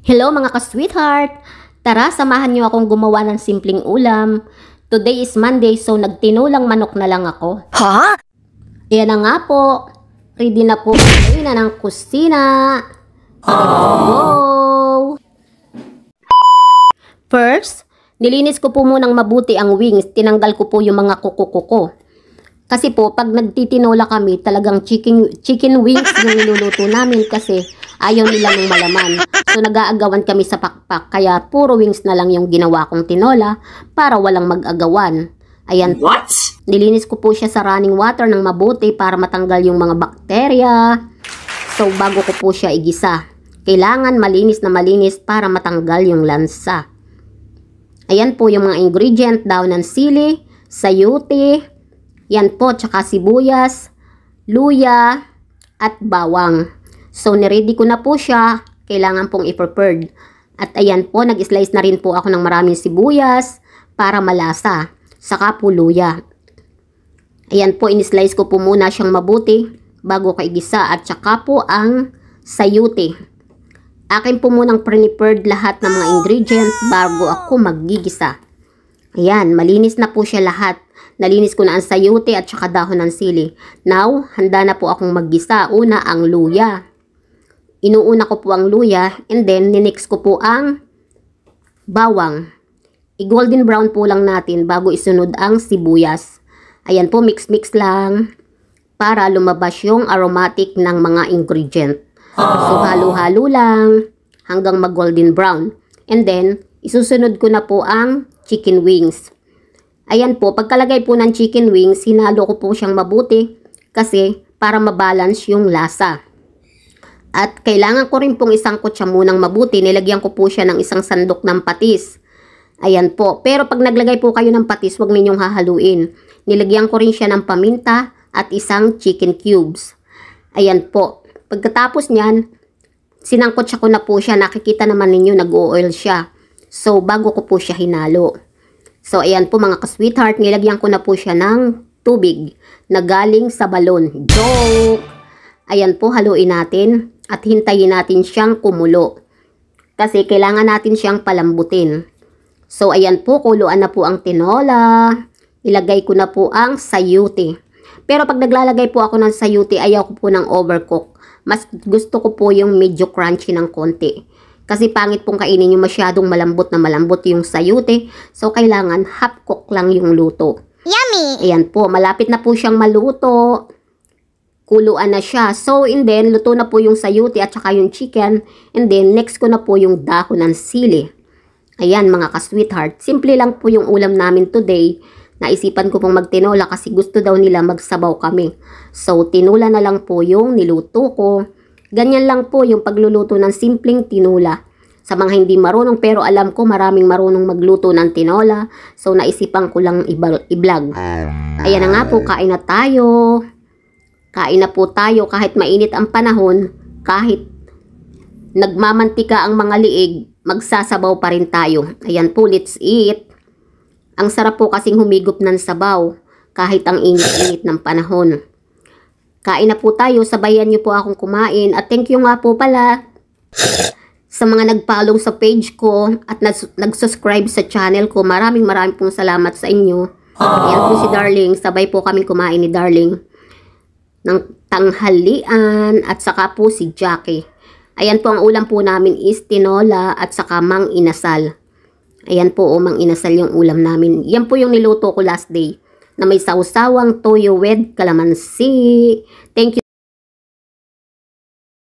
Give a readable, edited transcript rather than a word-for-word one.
Hello mga ka-sweetheart! Tara, samahan niyo akong gumawa ng simpleng ulam. Today is Monday, so nagtinulang manok na lang ako. Ha? Ayan na nga po. Ready na po kayo na ng kusina. Let's go! First, nilinis ko po munang mabuti ang wings. Tinanggal ko po yung mga kuko-kuko. Kasi po, pag nagtitinola kami, talagang chicken wings yung niluluto namin kasi ayaw nila ng malaman. So, nag-aagawan kami sa pakpak. Kaya, puro wings na lang yung ginawa kong tinola para walang mag-agawan. Ayan. What? Nilinis ko po siya sa running water ng mabuti para matanggal yung mga bakterya. So, bago ko po siya igisa, kailangan malinis na malinis para matanggal yung lansa. Ayan po yung mga ingredient, daon ng sili, sayote, yan po, tsaka sibuyas, luya, at bawang. So, niready ko na po siya. Kailangan pong i-prepared. At ayan po, nag-slice na rin po ako ng maraming sibuyas para malasa. Saka po luya. Ayan po, in-slice ko po muna siyang mabuti bago ko igisa. At saka po ang sayote. Akin po munang prepared lahat ng mga ingredients bago ako maggigisa. Ayan, malinis na po siya lahat. Nalinis ko na ang sayote at saka dahon ng sili. Now, handa na po akong maggisa. Una, ang luya. Inuuna ko po ang luya and then ninix ko po ang bawang. I-golden brown po lang natin bago isunod ang sibuyas. Ayan po, mix-mix lang para lumabas yung aromatic ng mga ingredient. So, halo-halo lang hanggang mag-golden brown. And then, isusunod ko na po ang chicken wings. Ayan po, pagkalagay po ng chicken wings, hinalo ko po siyang mabuti kasi para mabalance yung lasa. At kailangan ko rin pong isang kutsa munang mabuti. Nilagyan ko po siya ng isang sandok ng patis. Ayan po. Pero pag naglagay po kayo ng patis, huwag ninyong hahaluin. Nilagyan ko rin siya ng paminta at isang chicken cubes. Ayan po. Pagkatapos niyan, sinangkotsa ko na po siya. Nakikita naman ninyo, nag-o-oil siya. So, bago ko po siya hinalo. So, ayan po mga ka-sweetheart, nilagyan ko na po siya ng tubig na galing sa balon. Joke! Ayan po, haluin natin at hintayin natin siyang kumulo. Kasi kailangan natin siyang palambutin. So, ayan po, kuluan na po ang tinola. Ilagay ko na po ang sayote. Pero pag naglalagay po ako ng sayote, ayaw ko po ng overcook. Mas gusto ko po yung medyo crunchy ng konti. Kasi pangit pong kainin yung masyadong malambot na malambot yung sayote. So, kailangan half cook lang yung luto. Yummy! Ayan po, malapit na po siyang maluto. Kuluan na siya. So, and then, luto na po yung sayote at saka yung chicken. And then, next ko na po yung dahon ng sili. Ayan, mga ka-sweetheart. Simple lang po yung ulam namin today. Naisipan ko pong magtinola kasi gusto daw nila magsabaw kami. So, tinula na lang po yung niluto ko. Ganyan lang po yung pagluluto ng simpleng tinola. Sa mga hindi marunong, pero alam ko maraming marunong magluto ng tinola. So, naisipan ko lang i-vlog. Ayan na nga po, kain na tayo. Kain na po tayo kahit mainit ang panahon, kahit nagmamantika ang mga liig, magsasabaw pa rin tayo. Ayan po, let's eat. Ang sarap po kasing humigop ng sabaw kahit ang init-init ng panahon. Kain na po tayo, sabayan niyo po akong kumain. At thank you nga po pala sa mga nag-follow sa page ko at nag-subscribe sa channel ko. Maraming pong salamat sa inyo. Ayan po si Darling, sabay po kami kumain ni Darling ng tanghalian at saka po si Jackie. Ayan po, ang ulam po namin is tinola at saka mang inasal. Ayan po, mang inasal yung ulam namin. Yan po yung niluto ko last day na may sausawang toyo with calamansi. Thank you.